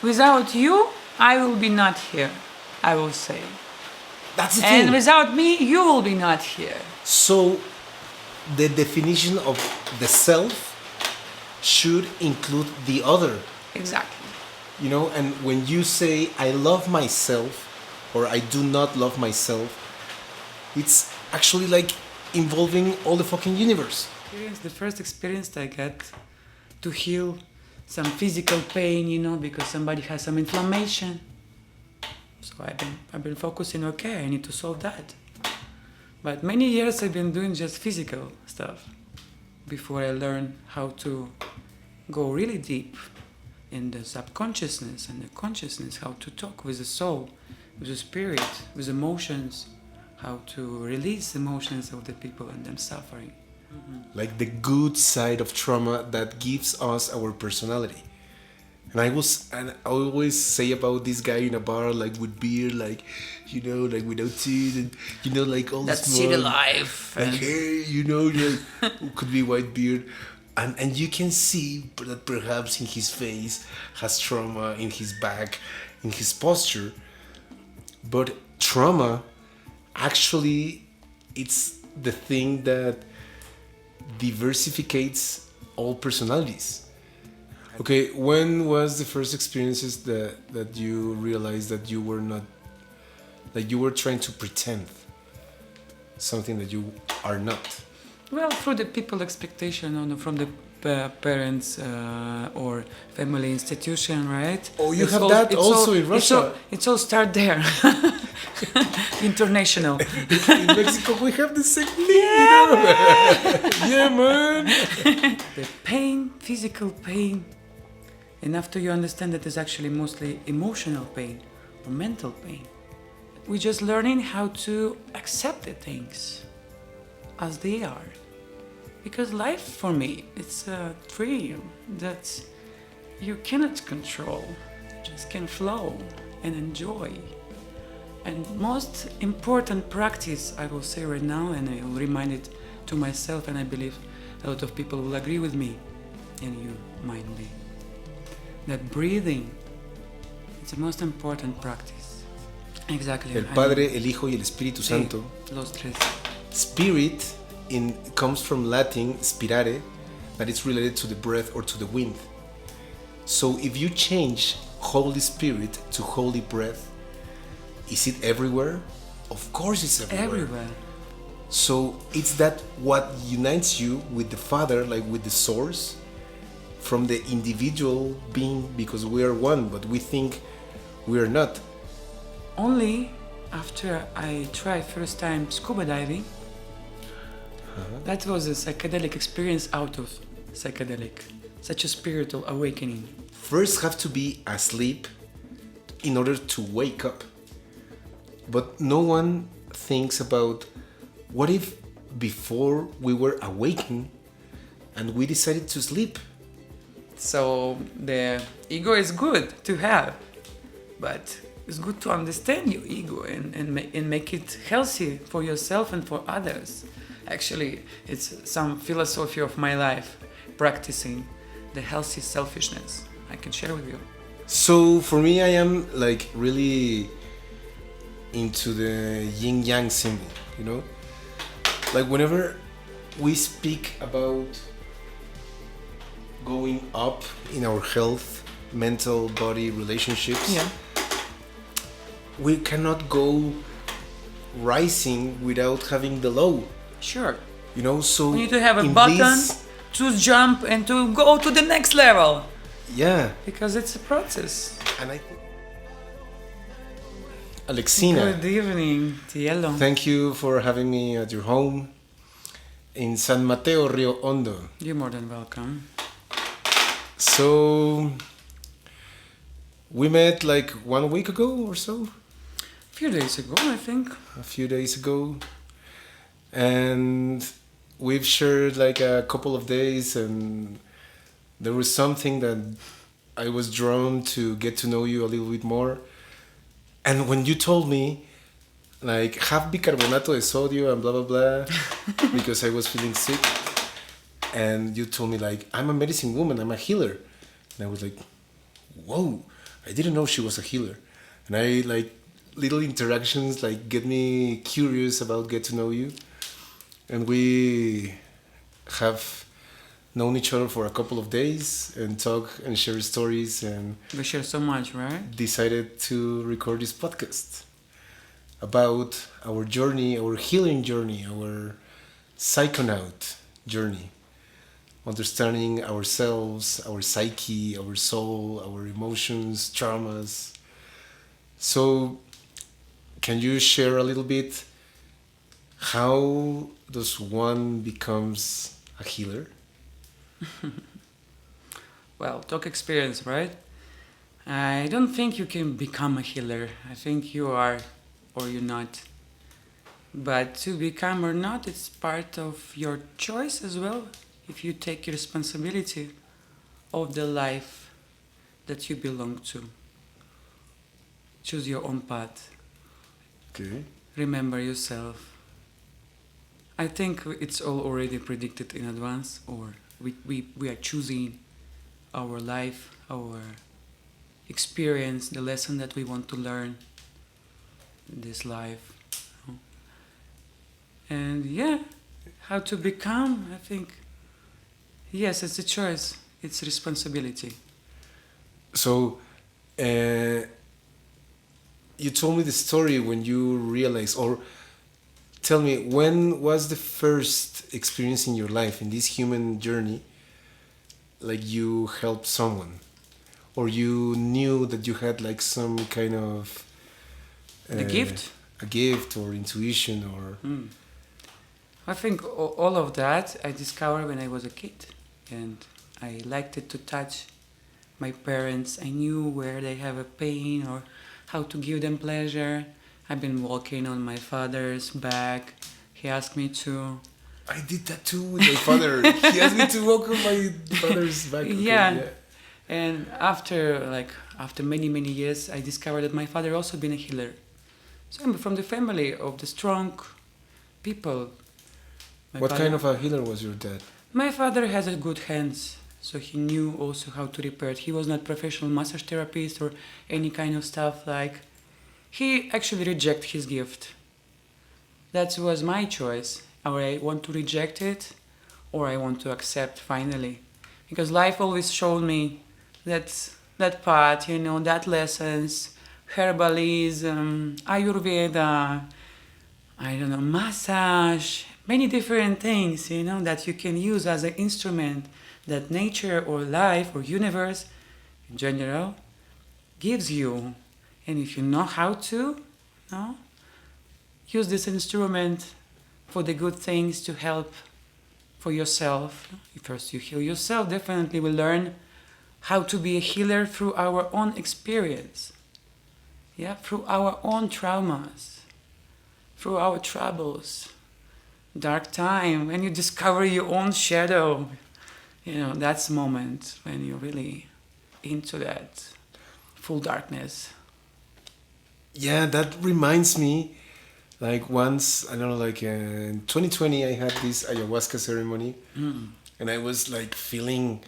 Without you, I will be not here, I will say. That's the thing. And without me, you will be not here. So the definition of the self should include the other. Exactly. You know, and when you say I love myself or I do not love myself, it's actually like involving all the fucking universe. The first experience I get to heal some physical pain, you know, because somebody has some inflammation. So I've been focusing, okay, I need to solve that. But many years I've been doing just physical stuff before I learned how to go really deep in the subconsciousness and the consciousness, how to talk with the soul, with the spirit, with emotions, how to release emotions of the people and them suffering. Like the good side of trauma that gives us our personality. And I always say about this guy in a bar, like with beer, like, you know, like without teeth, and you know, like all That's this city life. like, hey, you know, like, could be white beard, and you can see that perhaps in his face has trauma, in his back, in his posture. But trauma, actually, it's the thing that diversificates all personalities. Okay, when was the first experiences that you realized that you were not, that you were trying to pretend something that you are not? Well, through the people expectation from the parents or family institution, right? Oh, you have that also in Russia. It's all start there. International. In Mexico, we have the same thing, you know? Yeah, man. The pain, physical pain, and after you understand that it's actually mostly emotional pain or mental pain, we're just learning how to accept the things as they are. Because life for me, it's a dream that you cannot control, just can flow and enjoy. And most important practice, I will say right now, and I will remind it to myself, and I believe a lot of people will agree with me, and you might be, that breathing is the most important practice. Exactly. El Padre, el Hijo y el Espíritu Santo. Los tres. Spirit comes from Latin spirare, that is related to the breath or to the wind. So if you change Holy Spirit to Holy Breath, is it everywhere? Of course it's everywhere. Everywhere. So it's that what unites you with the Father, like with the source, from the individual being, because we are one, but we think we are not. Only after I tried first time scuba diving, that was a psychedelic experience out of psychedelic, such a spiritual awakening. First have to be asleep in order to wake up. But no one thinks about what if before we were awakened and we decided to sleep. So the ego is good to have, but it's good to understand your ego and make it healthy for yourself and for others. Actually, it's some philosophy of my life, practicing the healthy selfishness I can share with you. So for me, I am like really into the yin yang symbol, you know? Like whenever we speak about going up in our health, mental, body, relationships, Yeah. we cannot go rising without having the low. Sure. You know, so You need to have a in button this- to jump and to go to the next level. yeah, Because it's a process. and I think Alexina, Good evening, Tielo. thank you for having me at your home in San Mateo, Rio Hondo. You're more than welcome. So we met like 1 week ago or so, A few days ago, I think. a few days ago, and we've shared like a couple of days, and there was something that I was drawn to get to know you a little bit more. And when you told me like have bicarbonato de sodio and blah blah blah because I was feeling sick, and you told me like I'm a medicine woman, I'm a healer, and I was like, whoa, I didn't know she was a healer. And I like little interactions like get me curious about get to know you. And we have known each other for a couple of days and talk and share stories and We share so much, right? decided to record this podcast about our journey, our healing journey, our psychonaut journey, understanding ourselves, our psyche, our soul, our emotions, traumas. So, can you share a little bit how does one becomes a healer? Well, talk experience, right? I don't think you can become a healer. I think you are or you're not. But to become or not, it's part of your choice as well. If you take responsibility of the life that you belong to, choose your own path. Okay. Remember yourself. I think it's all already predicted in advance, or we are choosing our life, our experience, the lesson that we want to learn in this life. And yeah, how to become, I think, yes, it's a choice, it's responsibility. So, you told me the story when you realized, or tell me, when was the first experience in your life, in this human journey, like you helped someone? Or you knew that you had like some kind of... The gift? A gift or intuition or... I think all of that I discovered when I was a kid. And I liked it to touch my parents. I knew where they have a pain or how to give them pleasure. I've been walking on my father's back. He asked me to. I did that too with my father. He asked me to walk on my father's back. Okay, Yeah. And after many years, I discovered that my father also been a healer. So I'm from the family of the strong people. What kind of a healer was your dad? My father has a good hands, so he knew also how to repair it. He was not professional massage therapist or any kind of stuff like. He actually rejected his gift. That was my choice. Or I want to reject it, or I want to accept finally, because life always showed me that path, that lessons, herbalism, Ayurveda, I don't know, massage, many different things, that you can use as an instrument that nature or life or universe in general gives you. And if you know how to, use this instrument for the good things to help for yourself. First you heal yourself, definitely we learn how to be a healer through our own experience. Yeah, through our own traumas, through our troubles, dark time, when you discover your own shadow, that's the moment when you're really into that full darkness. Yeah, that reminds me, like once, I don't know, like in 2020, I had this ayahuasca ceremony, and I was like feeling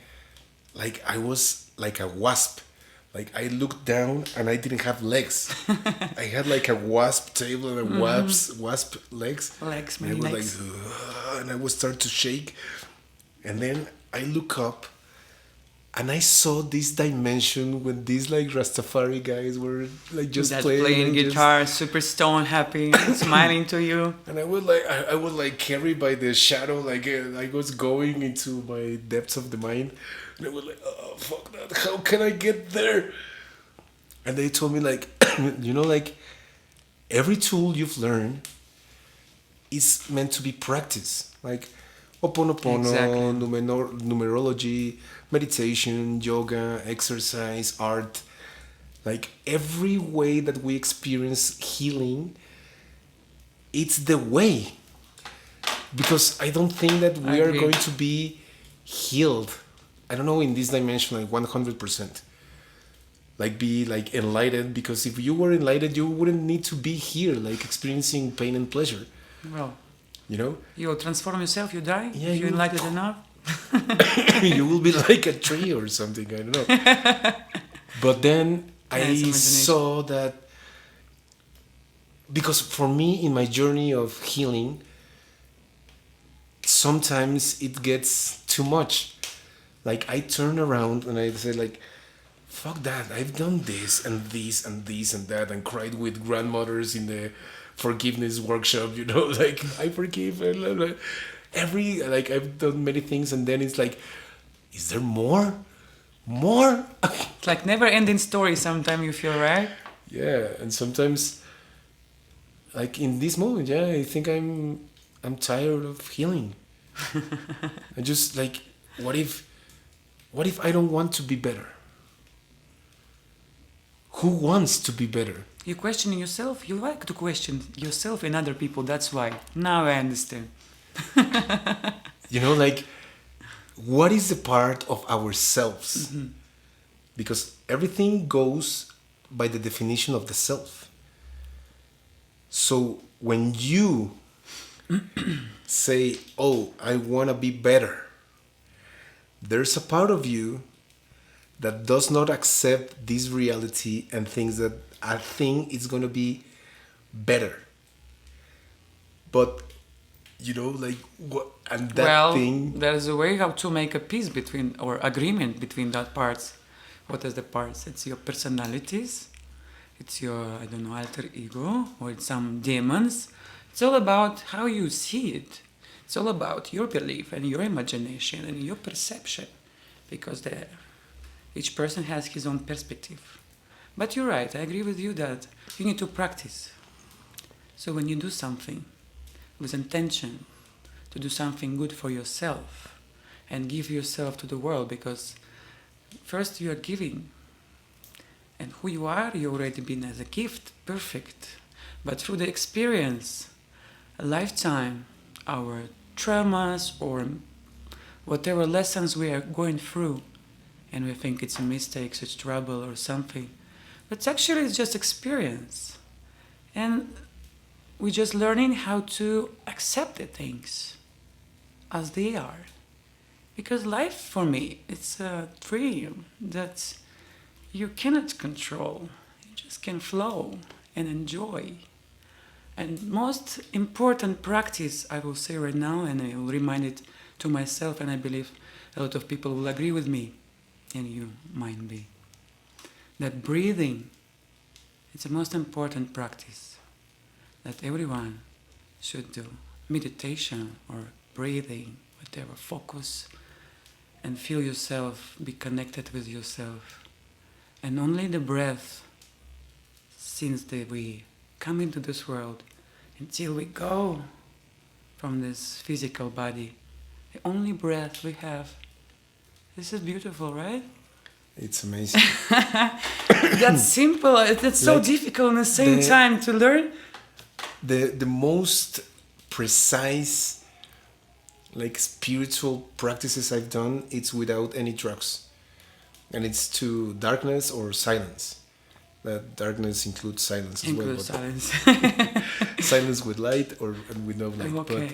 like I was like a wasp. Like I looked down and I didn't have legs. I had like a wasp tail and a wasp legs. Legs, And I many was legs. like, "Ugh," and I would start to shake. And then I look up and I saw this dimension when these like Rastafari guys were like just That's playing and guitar, super stone, happy, smiling to you. And I would like I was like carried by the shadow, like I was going into my depths of the mind, and I was like, oh fuck that! How can I get there? And they told me like, like every tool you've learned is meant to be practiced, like Ho'oponopono, Exactly. numerology, meditation, yoga, exercise, art. Like every way that we experience healing, it's the way. Because I don't think that we I are agree. going to be healed. I don't know, in this dimension, like 100%. Like be like enlightened, because if you were enlightened, you wouldn't need to be here, like experiencing pain and pleasure. Well, You you'll transform yourself, you die, Yeah, if you're you- enlightened enough. you will be like a tree or something, I don't know. But then I imagination. saw that because for me in my journey of healing, sometimes it gets too much. Like I turn around and I say like, fuck that, I've done this and this and this and that and cried with grandmothers in the forgiveness workshop, you know, like I forgive and blah, blah. Every, like I've done many things, and then it's like, is there more? More? It's like never ending story sometimes you feel, right? Yeah, and sometimes like in this moment, yeah, I think I'm tired of healing. I just like, what if I don't want to be better? Who wants to be better? You questioning yourself. You like to question yourself and other people. That's why. Now I understand. You know, like, what is the part of ourselves? Because everything goes by the definition of the self. So when you say, oh, I want to be better, there's a part of you that does not accept this reality and thinks that I think it's going to be better. But, you know, like, what, and that thing. There's a way how to make a peace between, or agreement between that parts. What is the parts? It's your personalities. It's your, I don't know, alter ego, or it's some demons. It's all about how you see it. It's all about your belief and your imagination and your perception. Because each person has his own perspective. But you're right, I agree with you that you need to practice. So when you do something with intention to do something good for yourself and give yourself to the world, because first you are giving, and who you are, you already been as a gift, perfect. But through the experience, a lifetime, our traumas or whatever lessons we are going through, and we think it's a mistake, it's trouble or something, but actually it's just experience. And we're just learning how to accept the things as they are. Because life, for me, it's a dream that you cannot control. You just can flow and enjoy. And most important practice, I will say right now, and I will remind it to myself, and I believe a lot of people will agree with me, and you might be, that breathing, it's the most important practice that everyone should do. Meditation or breathing, whatever, focus and feel yourself, be connected with yourself. And only the breath, since we come into this world, until we go from this physical body, the only breath we have. This is beautiful, right? It's amazing. That's simple. It's so Like difficult at the same time to learn. The most precise, like, spiritual practices I've done, it's without any drugs, and it's to darkness or silence. That darkness includes silence as well. Silence. Silence with light or with no light. Okay. But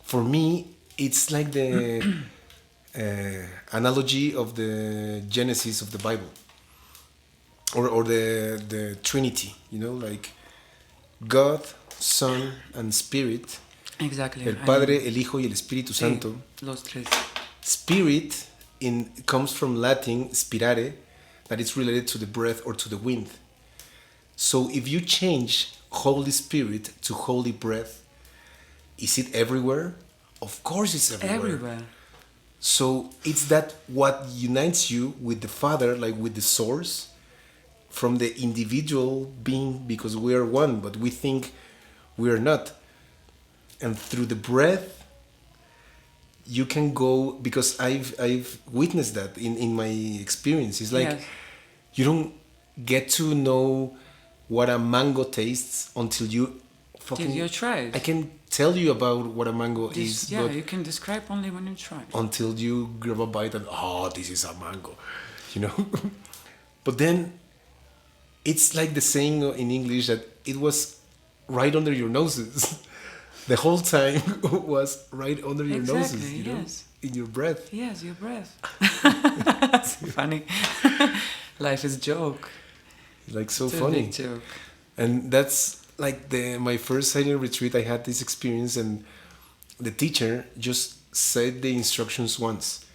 for me, it's like the analogy of the Genesis of the Bible, or the Trinity. You know, like God, Son, and Spirit. Exactly. El Padre, el Hijo y el Espíritu Santo. Los tres. Spirit comes from Latin spirare, that is related to the breath or to the wind. So if you change Holy Spirit to Holy Breath, is it everywhere? Of course it's everywhere. Everywhere. So it's that what unites you with the Father, like with the source, from the individual being, because we are one, but we think we are not. And through the breath, you can go, because I've witnessed that in my experience. It's like, yes, you don't get to know what a mango tastes until you fucking... Did you try it? I can tell you about what a mango is. Yeah, but you can describe only when you try. Until you grab a bite and, oh, this is a mango, you know? But then, it's like the saying in English that it was right under your noses. The whole time was right under your noses, you know? Yes. In your breath. Yes, your breath. It's funny. Life is a joke. Like so It's a funny. big joke. And that's like my first silent retreat. I had this experience, and the teacher just said the instructions once.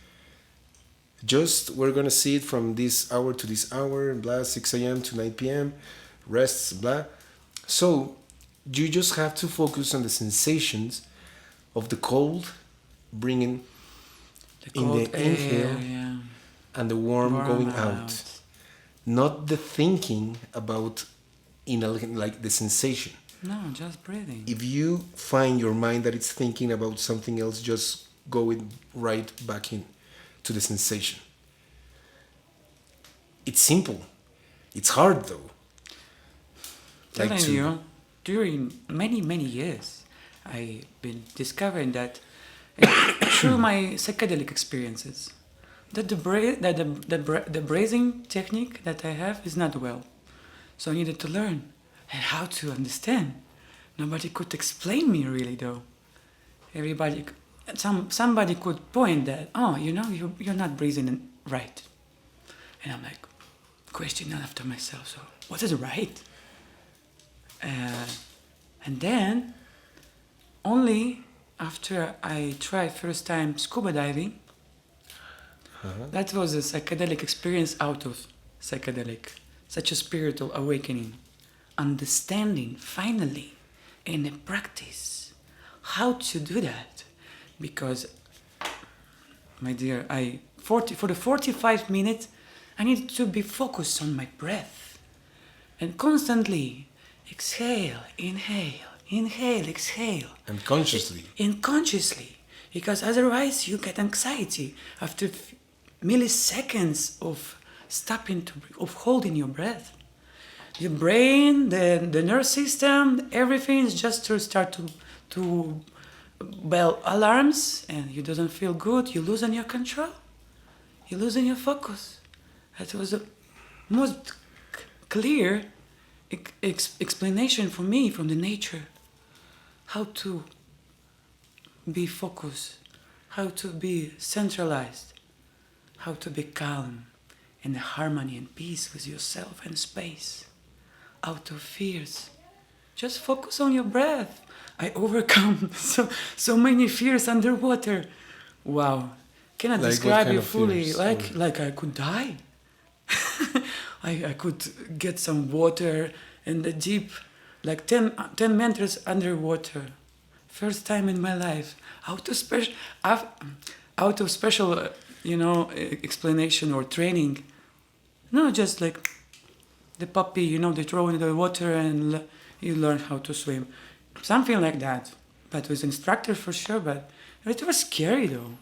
Just we're gonna see it from this hour to this hour, blah, 6 a.m. to 9 p.m. Rests, blah. So you just have to focus on the sensations of the cold bringing The in cold the inhale yeah. and the warm, Warm going out. out. Not the thinking about like the sensation. No, just breathing. If you find your mind that it's thinking about something else, just go it right back in to the sensation. It's simple. It's hard though. Telling you, during many years, I've been discovering that through my psychedelic experiences, that the breathing technique that I have is not well. So I needed to learn and how to understand. Nobody could explain me really though. Somebody could point that, oh, you're not breathing right. And I'm like, questioning after myself, so what is right? And then, only after I tried first time scuba diving, that was a psychedelic experience out of psychedelic, such a spiritual awakening, understanding finally in a practice how to do that, because, my dear, for the 45 minutes, I needed to be focused on my breath and constantly exhale, inhale, inhale, exhale. And consciously. Unconsciously, because otherwise you get anxiety after milliseconds of of holding your breath. Your brain, the nerve system, everything is just to start to bell alarms, and you doesn't feel good. You losing your control. You losing your focus. That was the most clear explanation for me from the nature. How to be focused, how to be centralized, how to be calm in harmony and peace with yourself and space, out of fears. Just focus on your breath. I overcome so many fears underwater. Wow, cannot Like describe kind it of fully. fears? Like I could die. I could get some water in the deep, like 10 meters underwater. First time in my life, out of special, explanation or training. No, just like the puppy, they throw in the water and you learn how to swim. Something like that. But with instructor for sure, but it was scary though.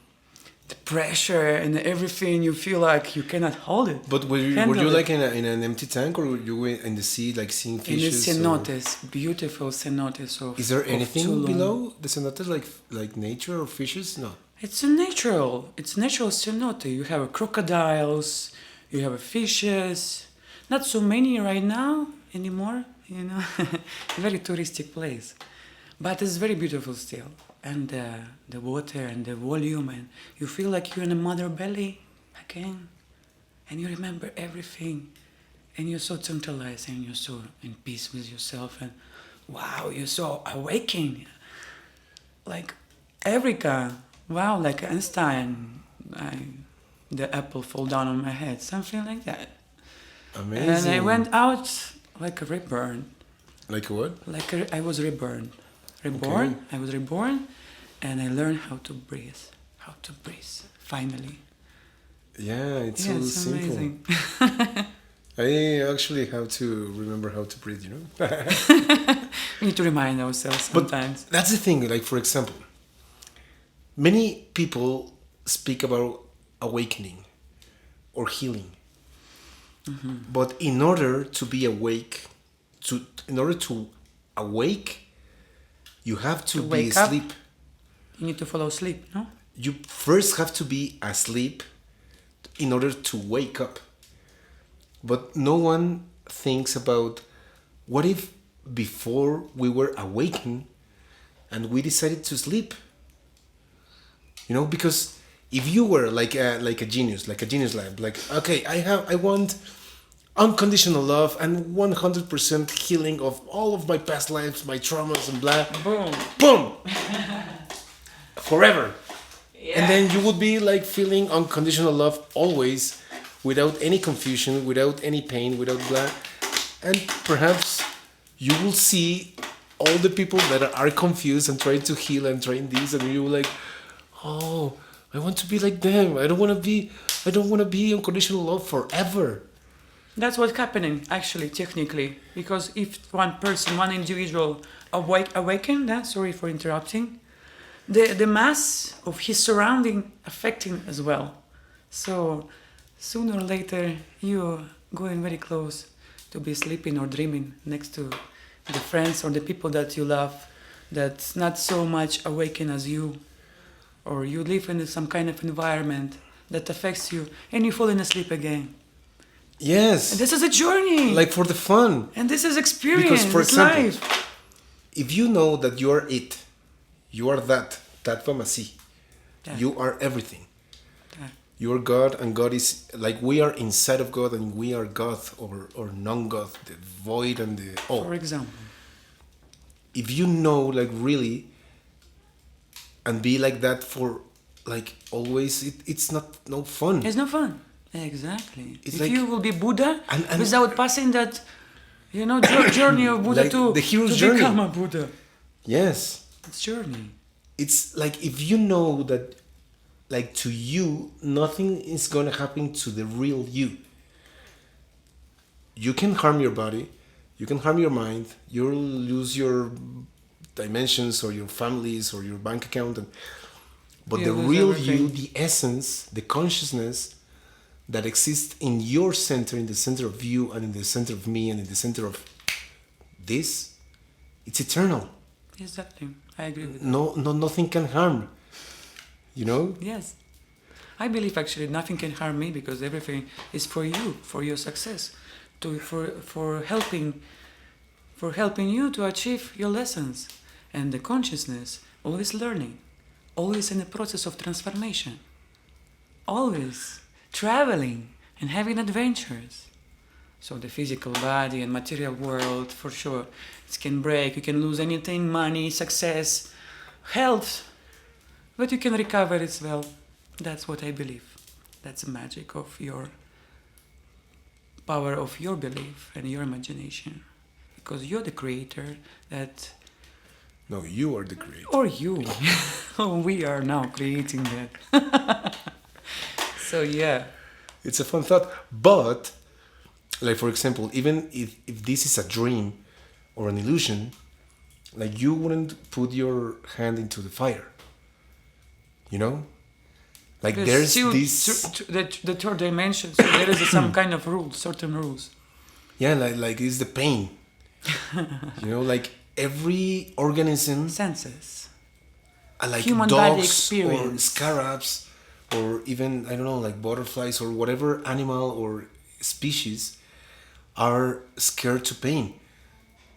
The pressure and everything, you feel like you cannot hold it. But were you Handle it. like in an empty tank, or were you in the sea, like seeing In the fishes? cenotes, beautiful cenotes of. Is there of anything Tulum. below the cenotes, like nature or fishes? No. It's natural cenote. You have crocodiles, you have fishes. Not so many right now anymore, Very touristic place. But it's very beautiful still. And the water and the volume, and you feel like you're in a mother belly again. And you remember everything. And you're so centralized and you're so in peace with yourself. And wow, you're so awakened. Like Erica, wow, like Einstein, the apple fall down on my head, something like that. Amazing. And I went out like a reborn. Like what? I was reborn. Okay. I was reborn, and I learned how to breathe. Finally. Yeah, it's so it's simple. amazing. I actually have to remember how to breathe, We need to remind ourselves sometimes. But that's the thing, like for example, many people speak about awakening or healing. Mm-hmm. But in order to be awake, in order to awake, you have to be wake up? asleep. You need to follow sleep, no? You first have to be asleep in order to wake up. But no one thinks about what if before we were awakened and we decided to sleep. Because if you were like a genius lamp, like okay, I want unconditional love and 100% healing of all of my past lives, my traumas and blah. Boom. Boom! Forever. Yeah. And then you would be like feeling unconditional love always, without any confusion, without any pain, without blah. And perhaps you will see all the people that are confused and trying to heal and trying this, and you like, oh, I want to be like them. I don't want to be unconditional love forever. That's what's happening, actually, technically. Because if one person, one individual awaken, sorry for interrupting, the mass of his surrounding affecting as well. So sooner or later, you're going very close to be sleeping or dreaming next to the friends or the people that you love, that's not so much awaken as you, or you live in some kind of environment that affects you, and you falling asleep again. Yes. And this is a journey. Like for the fun. And this is experience. Because, for it's example, life. if you know that you are it, you are that femme así. Yeah. You are everything. Yeah. You are God, and God is like we are inside of God, and we are God or non-God, the void and the all. For example. If you know, like really, and be like that for like always, it's not no fun. It's no fun. Exactly. It's if like- you will be Buddha and- without passing that, journey of Buddha Like to the hero's to journey. become a Buddha. Yes. It's journey. It's like if you know that, like to you, nothing is gonna happen to the real you. You can harm your body, you can harm your mind, you'll lose your dimensions or your families or your bank account, but the You'll lose real everything. you, the essence, the consciousness that exists in your center, in the center of you, and in the center of me, and in the center of this, it's eternal. Exactly. I agree with that. No, nothing can harm. You know? Yes. I believe actually nothing can harm me because everything is for you, for your success, for helping you to achieve your lessons. And the consciousness, always learning, always in the process of transformation, always traveling and having adventures. So the physical body and material world, for sure, it can break, you can lose anything, money, success, health, but you can recover as well. That's what I believe. That's the magic of your power of your belief and your imagination. Because you're the creator that, No, you are the creator. or you, we are now creating that. So yeah. It's a fun thought. But, like for example, even if this is a dream or an illusion, like you wouldn't put your hand into the fire. You know? Like there's still this... the third dimension, so there is some kind of rules, certain rules. Yeah, like it's the pain. You know, like every organism, Senses. like Human body dogs or experience. scarabs, or even, I don't know, like butterflies or whatever animal or species are scared to pain.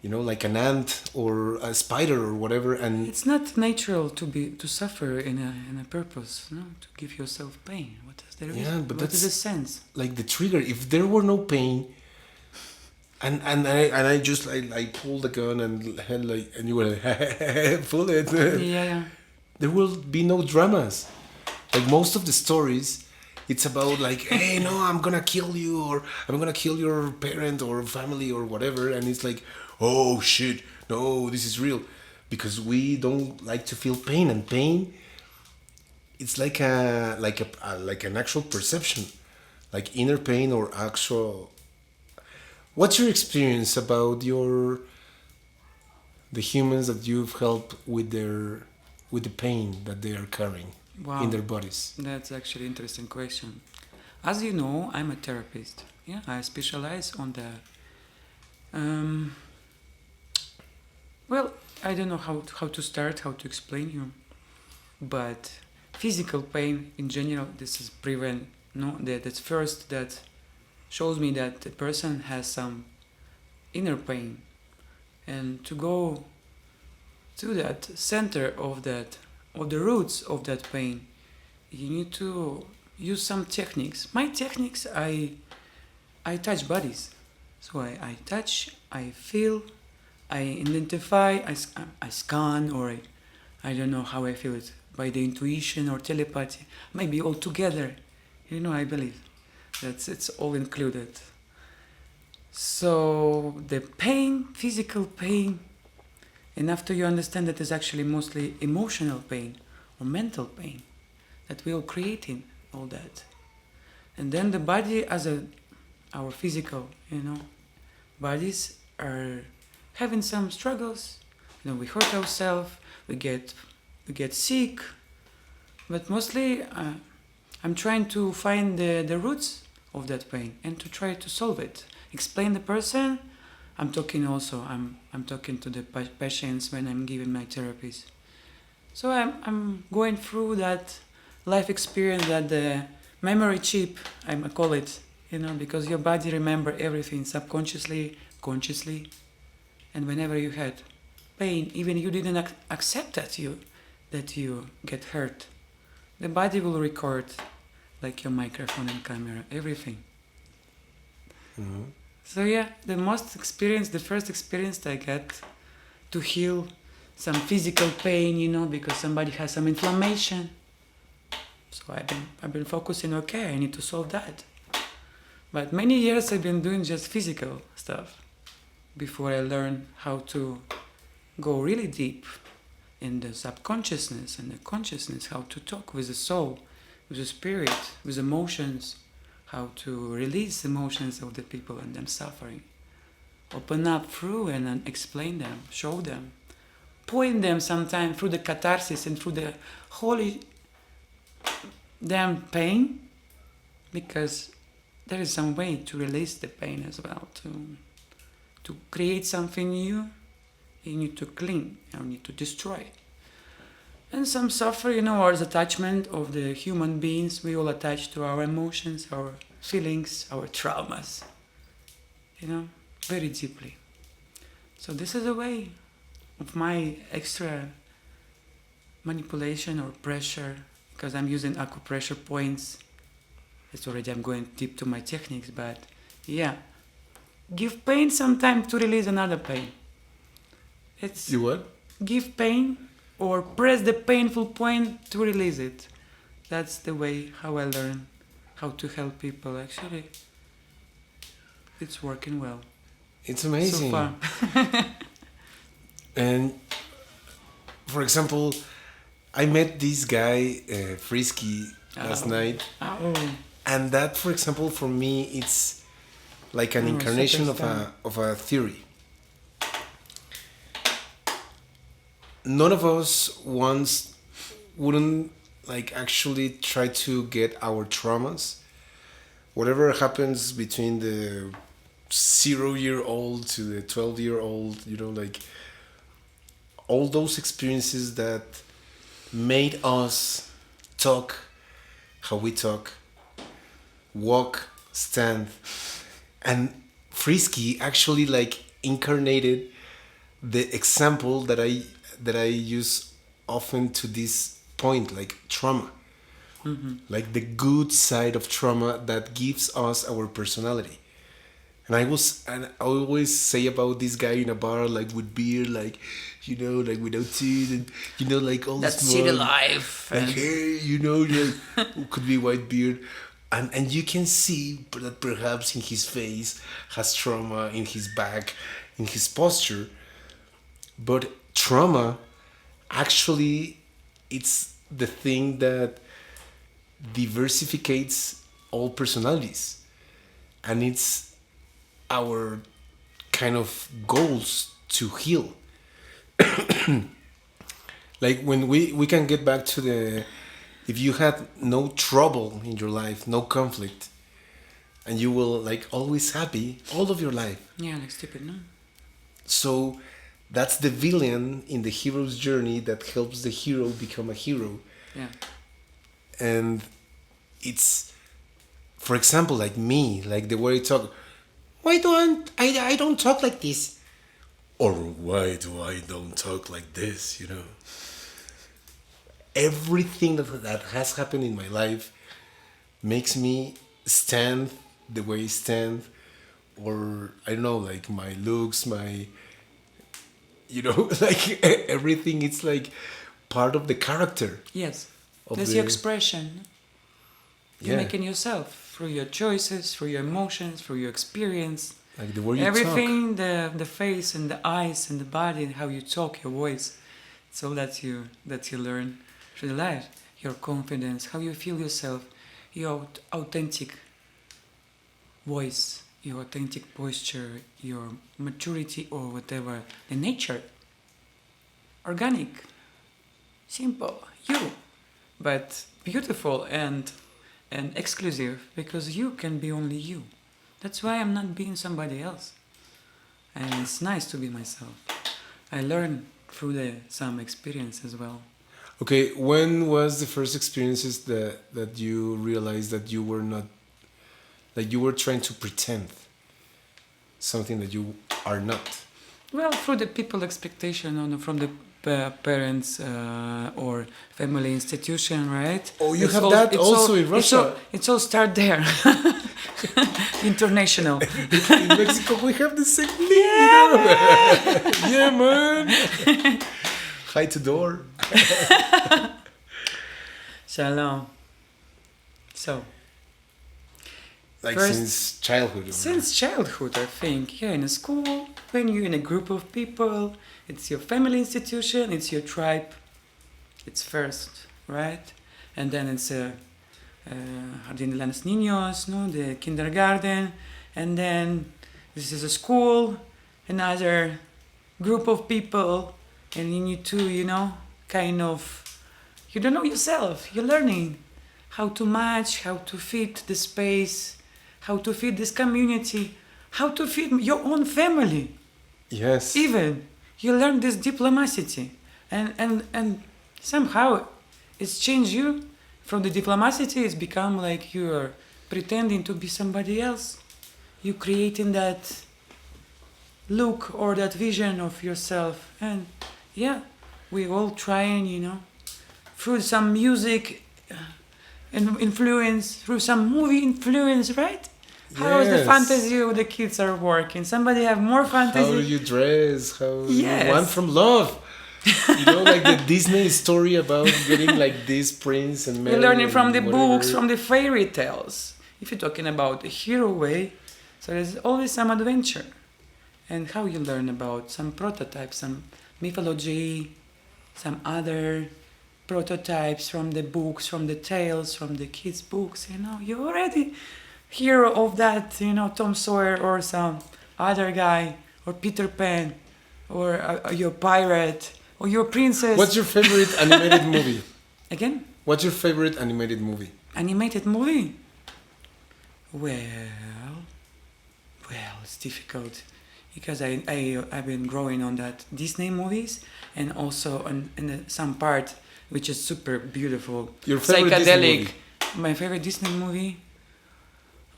You know, like an ant or a spider or whatever, and It's not natural to suffer in a purpose, no? To give yourself pain. What is the reason? Yeah, but what is that's- the sense? like the trigger. If there were no pain, and I just like pull the gun and you were like pull it. Yeah. There will be no dramas. Like most of the stories, it's about like, hey, no, I'm gonna kill you, or I'm gonna kill your parent or family or whatever, and it's like, oh shit, no, this is real, because we don't like to feel pain, and pain, it's like an actual perception, like inner pain or actual. What's your experience about the humans that you've helped with the pain that they are carrying in their bodies? That's actually an interesting question. As you know, I'm a therapist. Yeah, I specialize on that. Well, I don't know how to start, how to explain you, but physical pain in general, this is prevent. No, that's first that shows me that the person has some inner pain, and to go to that center of the roots of that pain, you need to use some techniques. My techniques, I I touch bodies. So I touch, I feel, I identify, I scan, or I don't know how I feel it, by the intuition or telepathy, maybe all together. I believe that it's all included. So the pain, physical pain, and after you understand that it's actually mostly emotional pain or mental pain, that we all creating all that. And then the body as our physical, bodies are having some struggles. We hurt ourselves, we get sick, but mostly I'm trying to find the roots of that pain and to try to solve it. Explain the person. I'm talking to the patients when I'm giving my therapies. So I'm going through that life experience, that the memory chip, I call it, because your body remember everything subconsciously, consciously, and whenever you had pain, even you didn't accept that you get hurt, the body will record, like your microphone and camera, everything. Mm-hmm. So yeah, the first experience I get to heal some physical pain, because somebody has some inflammation. So I've been focusing, okay, I need to solve that. But many years I've been doing just physical stuff before I learned how to go really deep in the subconsciousness and the consciousness, how to talk with the soul, with the spirit, with emotions, how to release emotions of the people and them suffering. Open up through and then explain them, show them, point them sometimes through the catharsis and through the holy damn pain, because there is some way to release the pain as well, to create something new. You need to clean, you need to destroy. And some suffer, or the attachment of the human beings. We all attach to our emotions, our feelings, our traumas, very deeply. So this is a way of my extra manipulation or pressure, because I'm using acupressure points. I'm going deep to my techniques, but yeah, give pain some time to release another pain. You what? Give pain or press the painful point to release it. That's the way how I learn how to help people. Actually, it's working well. It's amazing. So far. And for example, I met this guy, Frisky, last night. Oh. And that, for example, for me, it's like an incarnation of a theory. None of us wouldn't like actually try to get our traumas. Whatever happens between the 0-year-old to the 12-year-old, like all those experiences that made us talk how we talk, walk, stand. And Frisky actually like incarnated the example that I use often to this point, like trauma. Mm-hmm. Like the good side of trauma that gives us our personality. And I always say about this guy in a bar, like with beer, like, like without teeth, and, like all that's this city life. Like, hey, like, could be white beard. And you can see that perhaps in his face has trauma, in his back, in his posture. But trauma, actually, it's the thing that diversificates all personalities. And it's our kind of goals to heal. Like when we can get back to if you had no trouble in your life, no conflict, and you will like always happy all of your life. Yeah, like stupid, no? So that's the villain in the hero's journey that helps the hero become a hero. Yeah. And it's, for example, like me, like the way I talk. Why don't I don't talk like this? Or why do I don't talk like this, Everything that has happened in my life makes me stand the way I stand, or I don't know, like my looks, my, like everything. It's like part of the character Yes. of That's the. your expression. You Yeah. make it yourself through your choices, through your emotions, through your experience. Like the way you talk. Everything, the face and the eyes and the body and how you talk, your voice. It's all that you learn through life. Your confidence, how you feel yourself, your authentic voice, your authentic posture, your maturity or whatever. The nature. Organic. Simple. You. But beautiful and exclusive, because you can be only you. That's why I'm not being somebody else. And it's nice to be myself. I learn through some experience as well. Okay, when was the first experiences that you realized that you were not, like you were trying to pretend something that you are not? Well, through the people expectation from the parents or family institution, right? Oh, you have that also in Russia. It's all start there. International. In Mexico, we have the same thing. Yeah, man. Hi to door. Shalom. So. Like First, since childhood. Since childhood, I think. Yeah, in a school, when you're in a group of people, it's your family institution, it's your tribe. It's first, right? And then it's Jardín de los Niños, no, the kindergarten, and then this is a school, another group of people, and you need to, kind of, you don't know yourself. You're learning how to match, how to fit the space, how to feed this community, how to feed your own family. Yes. Even you learn this diplomacy, and somehow it's changed you. From the diplomacy, it's become like you're pretending to be somebody else. You creating that look or that vision of yourself, and yeah, we all trying, through some music influence, through some movie influence, right? How is the Yes. fantasy of the kids are working? Somebody have more fantasy. How do you dress? How Yes. you want from love? Like the Disney story about getting like this prince and Mary. You're learning from the and books, whatever. from the fairy tales. If you're talking about the hero way, so there's always some adventure. And how you learn about some prototypes, some mythology, some other prototypes from the books, from the tales, from the kids' books, you're already hero of that, Tom Sawyer or some other guy, or Peter Pan, or your pirate, or your princess. What's your favorite animated movie? Again? What's your favorite animated movie? Animated movie? Well, it's difficult because I've been growing on that Disney movies and also on some part which is super beautiful, Your favorite psychedelic. Disney movie? My favorite Disney movie,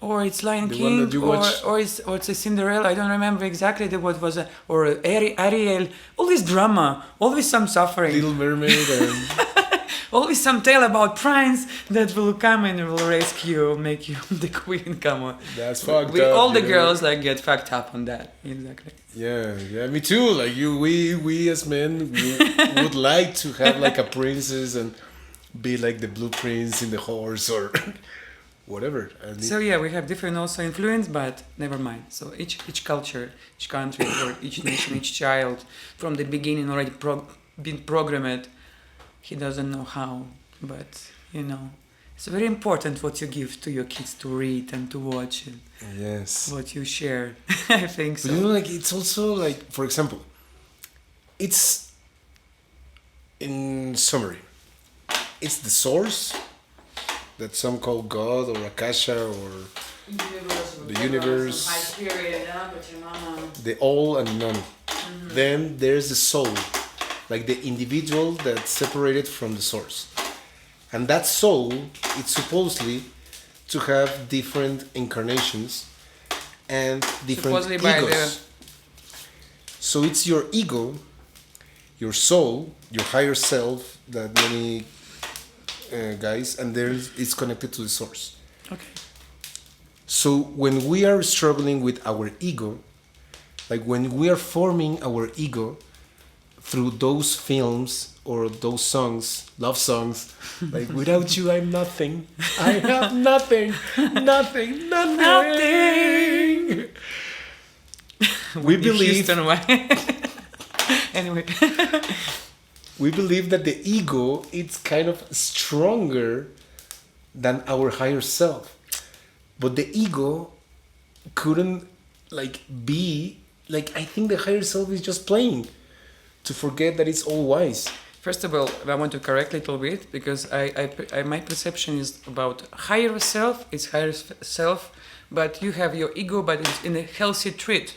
or it's Lion The one King, that you watched? or it's a Cinderella. I don't remember exactly what was or Ariel. Always drama, always some suffering. Little Mermaid and Always some tale about prince that will come and will rescue, make you the queen. Come on, that's fucked we up. all the girls get fucked up on that. Exactly. Yeah, me too. Like we as men would like to have like a princess and be like the blue prince in the horse or whatever. And So yeah, we have different also influence, but never mind. So each culture, each country, or each nation, each child, from the beginning already been programmed. He doesn't know how, but it's very important what you give to your kids to read and to watch and yes. what you share. I think so. But like it's also like, for example, it's in summary, it's the source that some call God or Akasha or the universe, the all and none. Mm-hmm. Then there's the soul, like the individual that's separated from the source. And that soul, it's supposedly to have different incarnations and different Supposedly by egos. So it's your ego, your soul, your higher self, that many guys, and then it's connected to the source. Okay. So when we are struggling with our ego, like when we are forming our ego through those films or those songs, love songs, like without you I'm nothing, I have nothing, nothing, nothing. We believe, Houston, anyway. we believe that the ego is kind of stronger than our higher self, but the ego couldn't like be like, I think the higher self is just playing to forget that it's all wise. First of all, I want to correct a little bit because my perception is about higher self. It's higher self, but you have your ego, but it's in a healthy treat.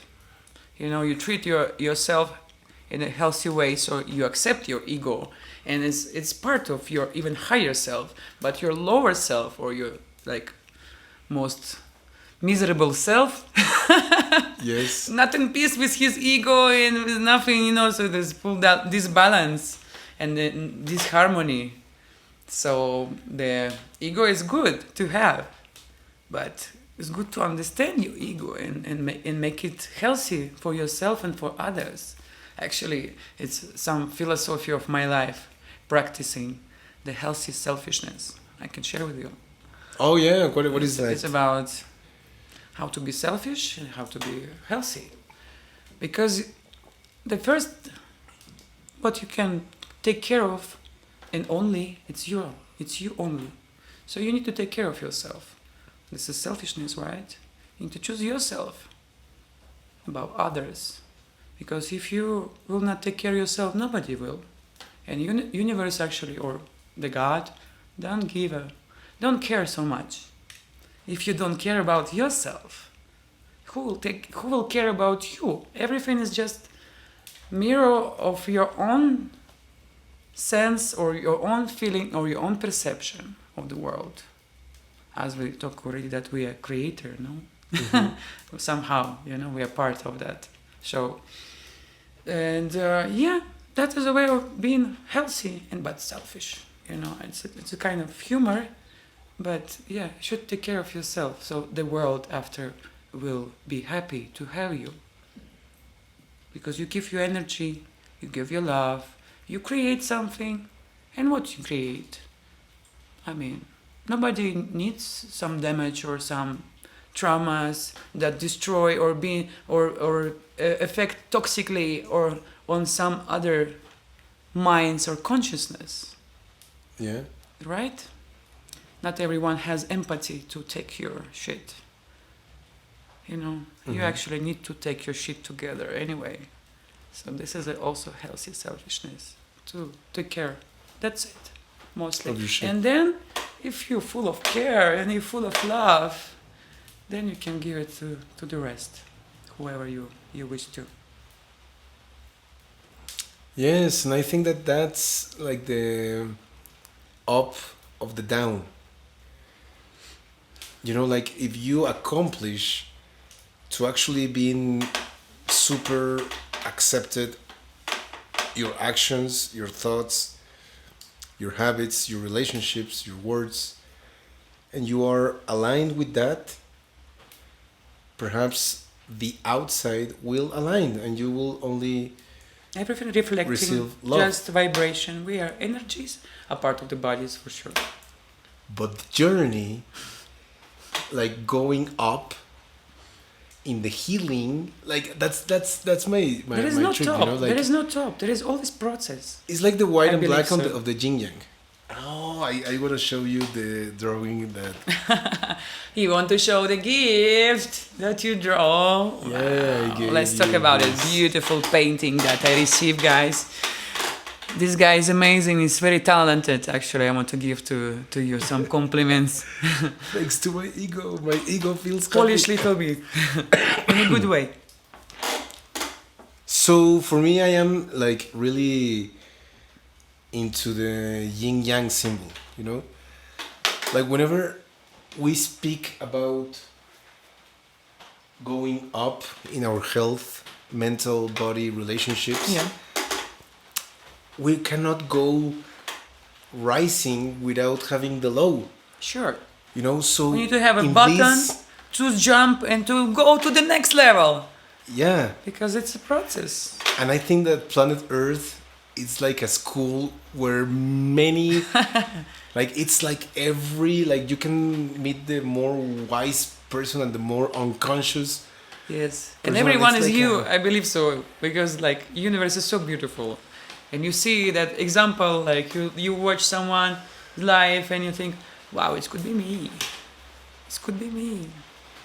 You know, you treat yourself in a healthy way, so you accept your ego, and it's part of your even higher self. But your lower self, or your like most miserable self, Yes. not in peace with his ego and with nothing, you know. So there's this balance and this harmony. So the ego is good to have, but it's good to understand your ego and make it healthy for yourself and for others. Actually, it's some philosophy of my life, practicing the healthy selfishness. I can share with you. Oh yeah, what is that? It's about how to be selfish and how to be healthy. Because the first, what you can take care of, and only, it's you only. So you need to take care of yourself. This is selfishness, right? You need to choose yourself about others. Because if you will not take care of yourself, nobody will. And universe actually, or the God, don't care so much. If you don't care about yourself, who will care about you? Everything is just mirror of your own sense or your own feeling or your own perception of the world. As we talk already that we are creator, no? Mm-hmm. Somehow, we are part of that show. And that is a way of being healthy but selfish. It's a kind of humor, but you should take care of yourself. So the world after will be happy to have you. Because you give your energy, you give your love, you create something, and what you create? I mean, nobody needs some damage or some traumas that destroy or affect toxically or on some other minds or consciousness. Yeah. Right? Not everyone has empathy to take your shit. Mm-hmm. You actually need to take your shit together anyway. So this is also healthy selfishness to take care. That's it, mostly. And then, if you're full of care and you're full of love, then you can give it to the rest, whoever you wish to. Yes, and I think that's like the up of the down. Like if you accomplish to actually being super accepted, your actions, your thoughts, your habits, your relationships, your words, and you are aligned with that, perhaps the outside will align and you will only everything reflecting receive love. Just vibration. We are energies, a part of the bodies for sure. But the journey, like going up in the healing, like that's my there is my no trick, top. like, there is no top. There is always process. it's like the white and black so. of the yin yang. Oh, I want to show you the drawing that. You want to show the gift that you draw? Yeah, wow. Let's talk about it. Beautiful painting that I received, guys. This guy is amazing. He's very talented. Actually, I want to give to you some compliments. Thanks to my ego. My ego feels Polish happy. little bit. In a good way. So for me, I am like really into the yin yang symbol, like whenever we speak about going up in our health, mental, body, relationships, we cannot go rising without having the low. Sure. So we need to have a button to jump and to go to the next level, Yeah. because it's a process. And I think that planet Earth is like a school where many, like it's like every, like you can meet the more wise person and the more unconscious. Yes, and Person, everyone it's is like you. a- I believe so, because like universe is so beautiful, and you see that example, like you watch someone life and you think, wow, it could be me. It could be me,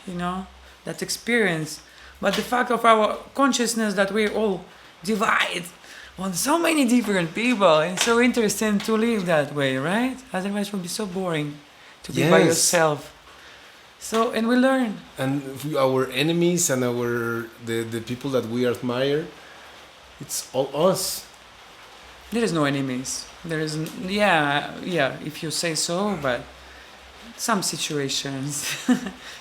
you know, that experience. But the fact of our consciousness that we all divide on so many different people, and so interesting to live that way, right? Otherwise, it would be so boring to be by Yes. yourself. So, and we learn. And our enemies and the people that we admire, it's all us. There is no enemies. There is, yeah, if you say so, but some situations,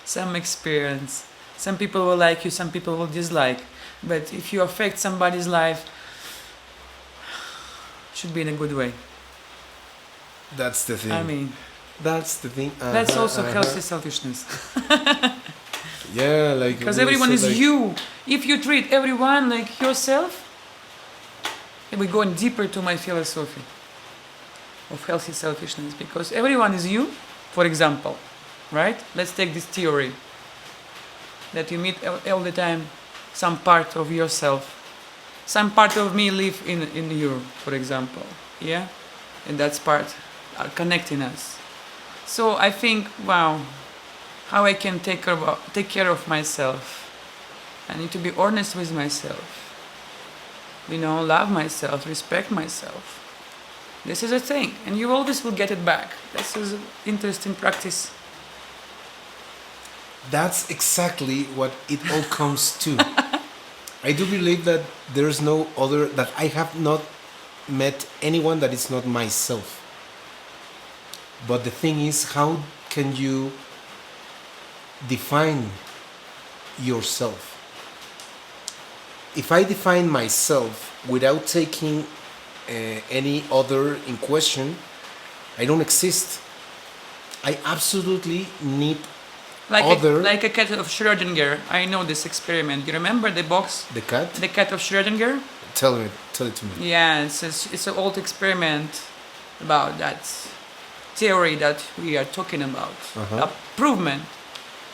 some experience. Some people will like you, some people will dislike. But if you affect somebody's life, should be in a good way. That's the thing. I mean, That's the thing. that's also healthy selfishness. Yeah, like Because we everyone said, is like, you. If you treat everyone like yourself, and we're going deeper to my philosophy of healthy selfishness, because everyone is you, for example, right? Let's take this theory that you meet all the time some part of yourself. Some part of me live in you, for example, yeah? And that's part are connecting us. So I think, wow, how I can take care of myself. I need to be honest with myself. You know, love myself, respect myself. This is a thing, and you always will get it back. This is an interesting practice. that's exactly what it all comes to. I do believe that there's no other, that I have not met anyone that is not myself. But the thing is, how can you define yourself? If I define myself without taking any other in question, I don't exist. I absolutely need Like a cat of Schrödinger. I know this experiment. You remember the box? the cat. The cat of Schrödinger? Tell it to me. Yeah, it's an old experiment about that theory that we are talking about. Uh-huh. A provement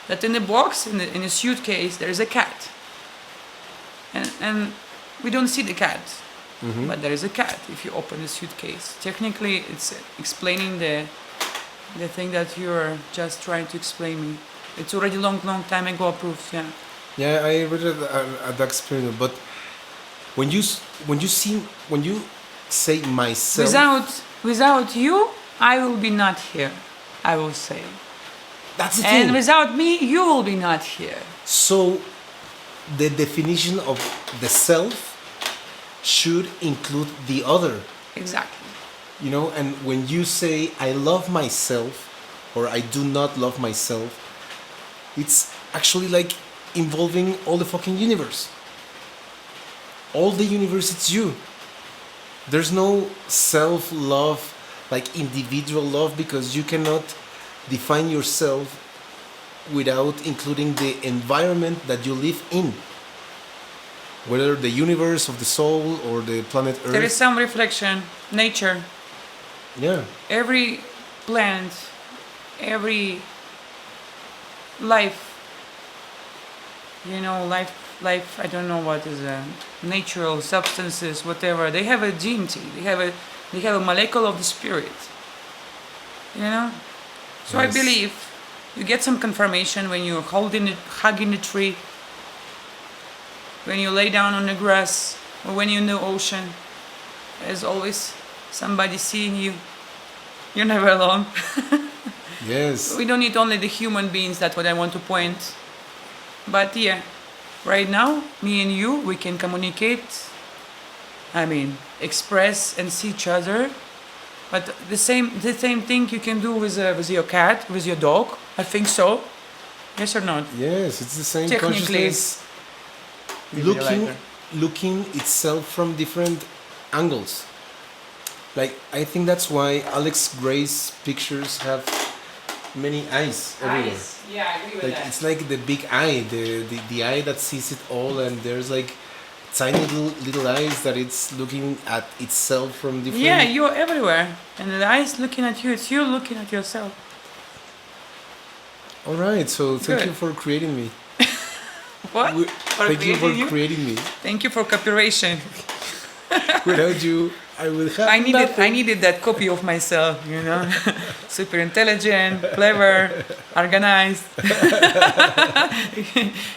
that in the box, in a suitcase, there is a cat. And we don't see the cat, but there is a cat if you open the suitcase. Technically, it's explaining the thing that you're just trying to explain me. It's already long time ago approved, yeah. Yeah, I read it at that experiment, but when you say myself, Without you, I will be not here, I will say. that's the And thing. without me, you will be not here. So the definition of the self should include the other, Exactly. you know. And when you say I love myself or I do not love myself, it's actually like involving all the fucking universe. All the universe, it's you. There's no self-love, like individual love, because you cannot define yourself without including the environment that you live in. Whether the universe of the soul or the planet Earth. There is some reflection, nature. Yeah. Every plant, every life, you know, life, I don't know what is natural substances, whatever, they have a deity, they have a molecule of the spirit, you know. So Yes. I believe you get some confirmation when you're hugging the tree, when you lay down on the grass, or when you're in the ocean. There's always somebody seeing you. You're never alone. Yes. We don't need only the human beings, that's what I want to point. But yeah, right now, me and you, we can communicate, I mean, express and see each other. But the same thing you can do with your cat, with your dog, I think so. Yes or not? Yes, it's the same Technically, consciousness maybe later. looking itself from different angles. Like I think that's why Alex Gray's pictures have many eyes everywhere. Yeah, I agree with Like it's like the big eye, the eye that sees it all, and there's like tiny little eyes that it's looking at itself from different. Yeah, you're everywhere, and the eyes looking at you. It's you looking at yourself. All right, so thank Good. you for creating me. What? Thank you for creating me. Thank you for cooperation. Without you, I would have I nothing. needed that copy of myself, you know. Super intelligent, clever, organized,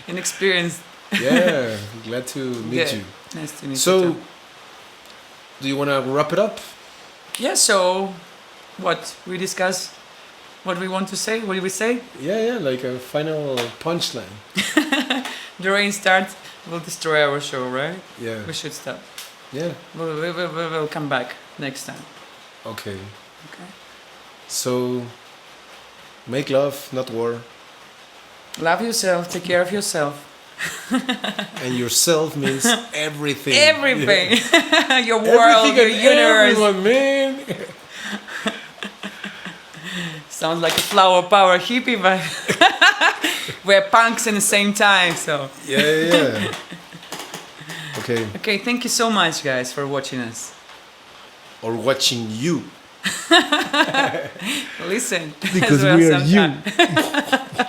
inexperienced. Yeah, glad to meet Good. you. Nice to meet you. So, too. do you want to wrap it up? Yeah. So, what we discuss, what we want to say, what did we say? Yeah, like a final punchline. The rain starts, will destroy our show, right? Yeah, We should stop. yeah. We'll come back next time. Okay. Okay. So, make love, not war. Love yourself. Take care of yourself. And yourself means everything. Everything. Your Yeah. world, Everything your and universe. everyone, man. Sounds like a flower power hippie, but we're punks in the same time. So Yeah. Okay. okay, thank you so much, guys, for watching us. Or watching you. Listen, Because as well we are you. sometime.